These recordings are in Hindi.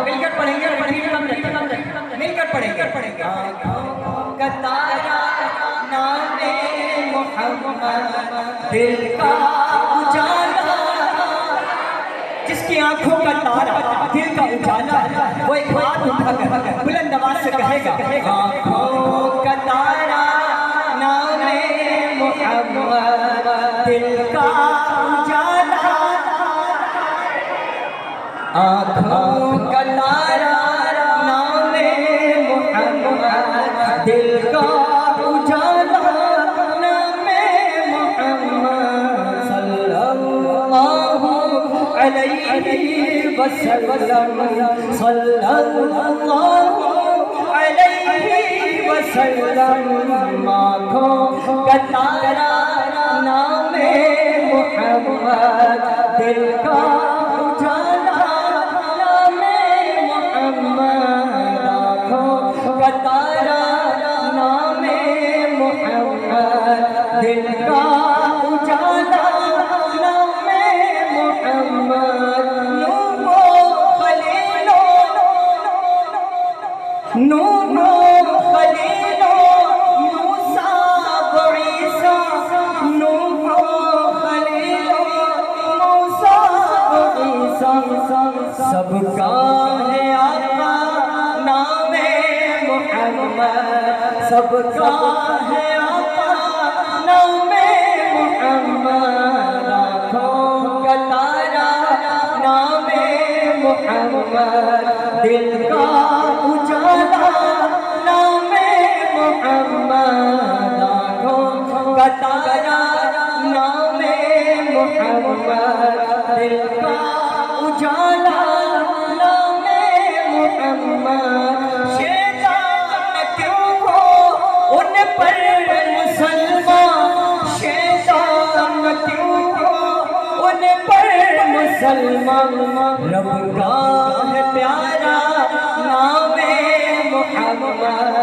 मिलकर पढ़ेंगे, मिलकर पढ़ेंगे। का तारा नामे मोहम्मद, दिल का उजाला, जिसकी आंखों का तारा दिल का उजाला, वो एक हाथ उठाकर बुलंद आवाज से कहेगा, आंखों का तारा नामे मोहम्मद, दिल का उजाला, आंखों का तारा नामे मोहम्मद, दिल का उजाला, नामे मोहम्मद सल्लल्लाहु अलैहि वसल्लम, सल्लल्लाहु अलैहि वसल्लम, आँखों का तारा नामे मोहम्मद, दिल का उजाला, नामे मोहम्मद, आँखों का तारा नामे मोहम्मद, दिल का उजाला, नामे मोहम्मद, नूरो खलीलो, नूरो खलीलो, मूसा व ईसा, नूरो खलीलो, मूसा व ईसा, सबका है आका नामे मोहम्मद, सबका है आका नामे मोहम्मद, आँखों का तारा नामे मोहम्मद, दिल का उजाला, नामे मोहम्मद, आँखों का तारा नामे मोहम्मद, दिल का उजाला, नामे मोहम्मद, शैतान क्यों हो उन पर मुसलमान, शैतान क्यों हो उन पर मुसलमान, रब का है प्यारा नामे मोहम्मद,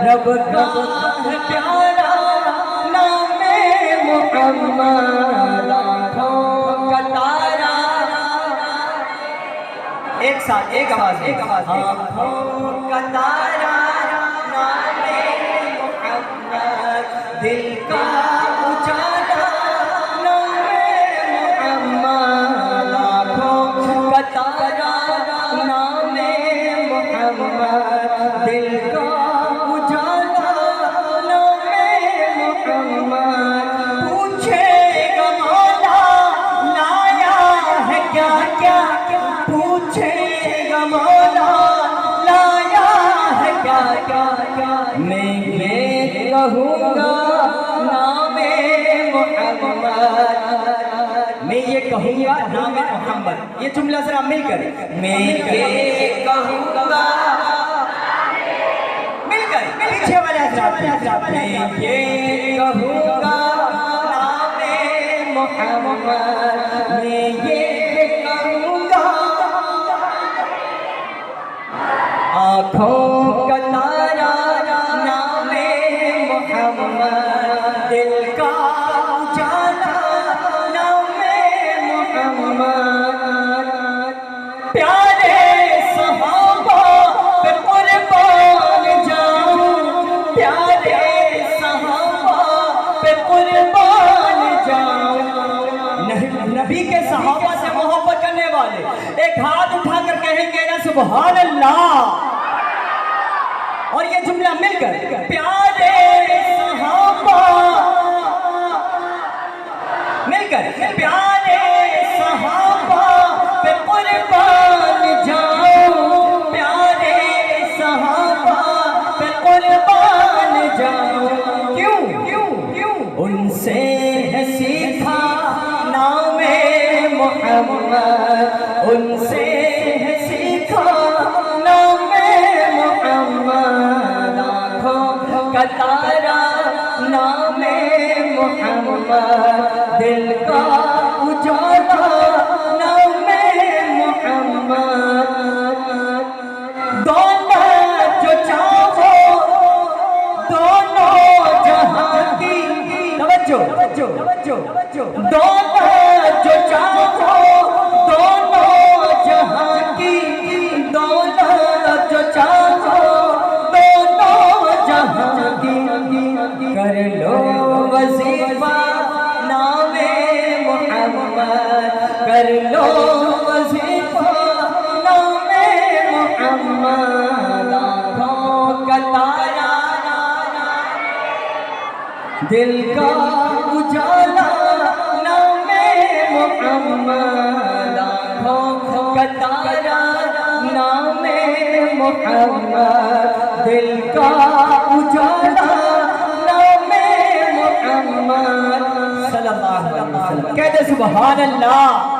रब का है प्यारा नामे मोहम्मद, आँखों का तारा, एक साथ एक आवाज, आँखों का तारा नामे मोहम्मद, दिल का उजाला, नामे मोहम्मद, आँखों का तारा नामे मोहम्मद, दिल का उजाला, नामे मोहम्मद, पूछेगा मौला लाया है क्या क्या, पूछेगा मौला लाया है क्या क्या, मैं ये कहूँगा नामे मोहम्मद, मैं ये कहूँगा नामे मोहम्मद, ये जुमला जरा मिलकर, मैं ये कहूँगा मिलकर, पीछे वाले हजरात, मैं ये कहूँगा नामे मोहम्मद, मैं ये कहूँगा, आँखों का तारा नामे मोहम्मद, दिल का उजाला, नामे मोहम्मद, प्यारे सहाबा पे कुर्बान जाऊं, प्यारे सहाबा पे कुर्बान जाऊं, नबी के सहाबा से मोहब्बत करने वाले एक हाथ उठाकर कहेंगे ना सुभान अल्लाह, और ये जुमला मिलकर, प्यारे सहाबा, मिलकर, प्यारे सहाबा पे कुर्बान जाऊं, प्यारे सहाबा पे कुर्बान जाऊं, क्यों क्यों क्यों, उनसे है सीखा नामे मोहम्मद, उनसे है सीखा नामे मोहम्मद, आँखों का तारा नामे मोहम्मद, दिल का उजाला, नामे मोहम्मद, दौलत जो चाहो दोनों जहां की, तवज्जो तवज्जो, दौलत जो चाहो दोनों जहां की, कर लो वजीफा नामे मोहम्मद, आँखों का तारा दिल का उजाला नामे मोहम्मद, आँखों का तारा नामे मोहम्मद, दिल का उजाला नामे मोहम्मद सल्लल्लाहु अलैहि वसल्लम। कहते सुभान अल्लाह।